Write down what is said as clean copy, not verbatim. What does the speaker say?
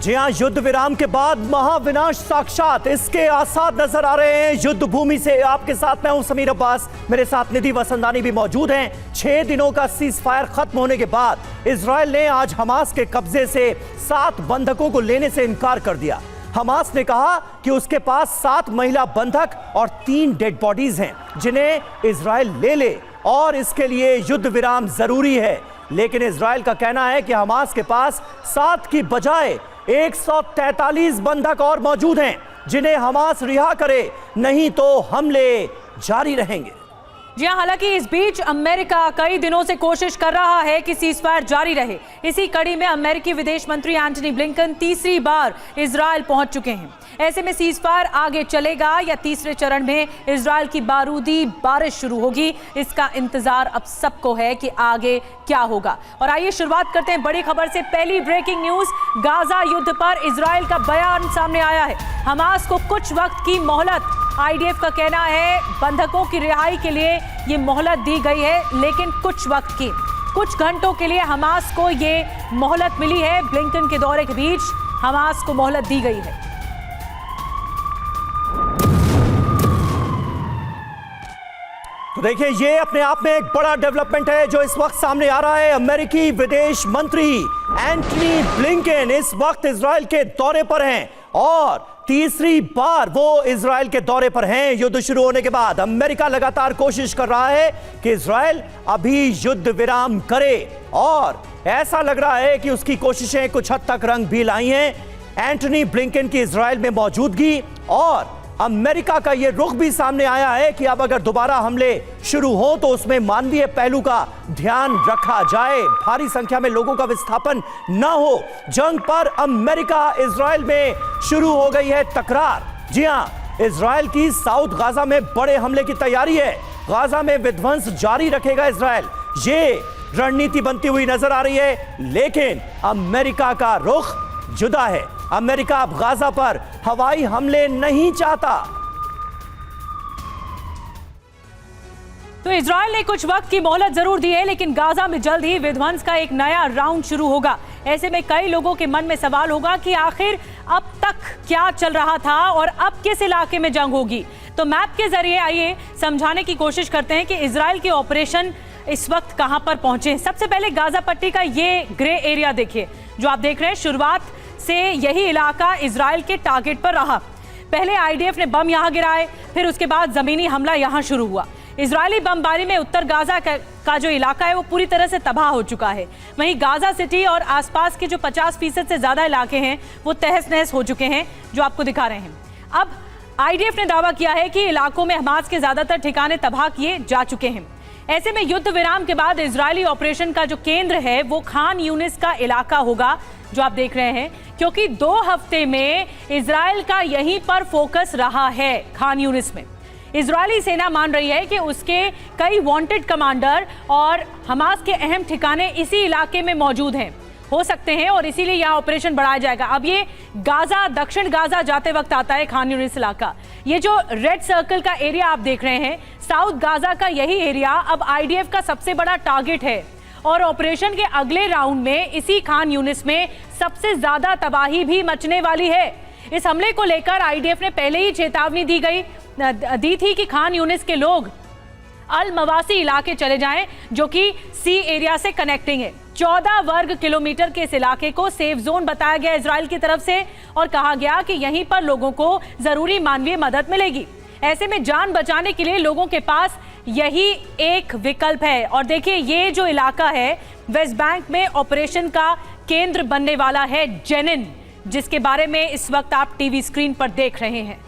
जी हां, युद्ध विराम के बाद महाविनाश साक्षात, इसके आसार नजर आ रहे हैं। युद्ध भूमि से आपके साथ मैं हूं समीर अब्बास, मेरे साथ निधि वसंदानी भी मौजूद हैं। 6 दिनों का सीज फायर खत्म होने के बाद इजराइल ने आज हमास के कब्जे से 7 बंधकों को लेने से इनकार कर दिया। हमास ने कहा कि उसके पास 7 महिला बंधक और 3 डेड बॉडीज हैं जिन्हें इजराइल ले ले और इसके लिए युद्ध विराम जरूरी है। लेकिन इजराइल का कहना है कि हमास के पास 7 की बजाय 143 बंधक और मौजूद हैं जिन्हें हमास रिहा करे, नहीं तो हमले जारी रहेंगे। जी हां, हालांकि इस बीच अमेरिका कई दिनों से कोशिश कर रहा है कि सीजफायर जारी रहे। इसी कड़ी में अमेरिकी विदेश मंत्री एंटनी ब्लिंकन तीसरी बार इजराइल पहुंच चुके हैं। ऐसे में सीजफायर आगे चलेगा या तीसरे चरण में इजराइल की बारूदी बारिश शुरू होगी, इसका इंतजार अब सबको है कि आगे क्या होगा। और आइए शुरुआत करते हैं बड़ी खबर से। पहली ब्रेकिंग न्यूज, गाजा युद्ध पर इजराइल का बयान सामने आया है। हमास को कुछ वक्त की मोहलत, आईडीएफ का कहना है बंधकों की रिहाई के लिए ये मोहलत दी गई है, लेकिन कुछ वक्त की, कुछ घंटों के लिए हमास को ये मोहलत मिली है। ब्लिंकन के दौरे के बीच हमास को मोहलत दी गई है। तो देखिए, ये अपने आप में एक बड़ा डेवलपमेंट है जो इस वक्त सामने आ रहा है। अमेरिकी विदेश मंत्री एंटनी ब्लिंकन इस वक्त इजराइल के दौरे पर हैं और तीसरी बार वो इजराइल के दौरे पर हैं युद्ध शुरू होने के बाद। अमेरिका लगातार कोशिश कर रहा है कि इजराइल अभी युद्ध विराम करे और ऐसा लग रहा है कि उसकी कोशिशें कुछ हद तक रंग भी लाई हैं। एंटनी ब्लिंकन की इजराइल में मौजूदगी और अमेरिका का यह रुख भी सामने आया है कि अब अगर दोबारा हमले शुरू हो तो उसमें मानवीय पहलू का ध्यान रखा जाए, भारी संख्या में लोगों का विस्थापन न हो। जंग पर अमेरिका इजराइल में शुरू हो गई है तकरार। जी हां, इजराइल की साउथ गाजा में बड़े हमले की तैयारी है। गाजा में विध्वंस जारी रखेगा इजराइल, ये रणनीति बनती हुई नजर आ रही है। लेकिन अमेरिका का रुख जुदा है। अमेरिका अब गाजा पर हवाई हमले नहीं चाहता। तो इजराइल ने कुछ वक्त की मोहलत जरूर दी है, लेकिन गाजा में जल्द ही विध्वंस का एक नया राउंड शुरू होगा। ऐसे में कई लोगों के मन में सवाल होगा कि आखिर अब तक क्या चल रहा था और अब किस इलाके में जंग होगी। तो मैप के जरिए आइए समझाने की कोशिश करते हैं कि इजराइल के ऑपरेशन इस वक्त कहां पर पहुंचे। सबसे पहले गाजा पट्टी का ये ग्रे एरिया देखिए जो आप देख रहे हैं। शुरुआत से यही इलाका इजराइल के टारगेट पर रहा। पहले आईडीएफ ने बम यहां गिराए, फिर उसके बाद जमीनी हमला यहां शुरू हुआ। इजरायली बमबारी में उत्तर गाजा का जो इलाका है वो पूरी तरह से तबाह हो चुका है। वहीं गाजा सिटी और आसपास के जो 50% से ज्यादा इलाके हैं वो तहस नहस हो चुके हैं, जो आपको दिखा रहे हैं। अब आईडीएफ ने दावा किया है कि इलाकों में हमास के ज्यादातर ठिकाने तबाह किए जा चुके हैं। ऐसे में युद्ध विराम के बाद इजरायली ऑपरेशन का जो केंद्र है वो खान यूनिस का इलाका होगा, जो आप देख रहे हैं, क्योंकि 2 हफ्ते में इजराइल का यहीं पर फोकस रहा है। खान यूनिस में इजरायली सेना मान रही है कि उसके कई वांटेड कमांडर और हमास के अहम ठिकाने इसी इलाके में मौजूद हैं, हो सकते हैं, और इसीलिए यहाँ ऑपरेशन बढ़ाया जाएगा। अब ये गाजा, दक्षिण गाजा जाते वक्त आता है खान यूनिस इलाका। ये जो रेड सर्कल का एरिया आप देख रहे हैं, साउथ गाजा का यही एरिया अब आईडीएफ का सबसे बड़ा टारगेट है और ऑपरेशन के अगले राउंड में इसी खान यूनिस में सबसे ज्यादा तबाही भी मचने वाली है। इस हमले को लेकर आईडीएफ ने पहले ही चेतावनी दी थी कि खान यूनिस के लोग अल मवासी इलाके चले जाएं, जो कि सी एरिया से कनेक्टिंग है। 14 वर्ग किलोमीटर के इस इलाके को सेफ जोन बताया गया इजराइल की तरफ से और कहा गया कि यहीं पर लोगों को जरूरी मानवीय मदद मिलेगी। ऐसे में जान बचाने के लिए लोगों के पास यही एक विकल्प है। और देखिए, ये जो इलाका है वेस्ट बैंक में ऑपरेशन का केंद्र बनने वाला है जेनिन, जिसके बारे में इस वक्त आप टीवी स्क्रीन पर देख रहे हैं।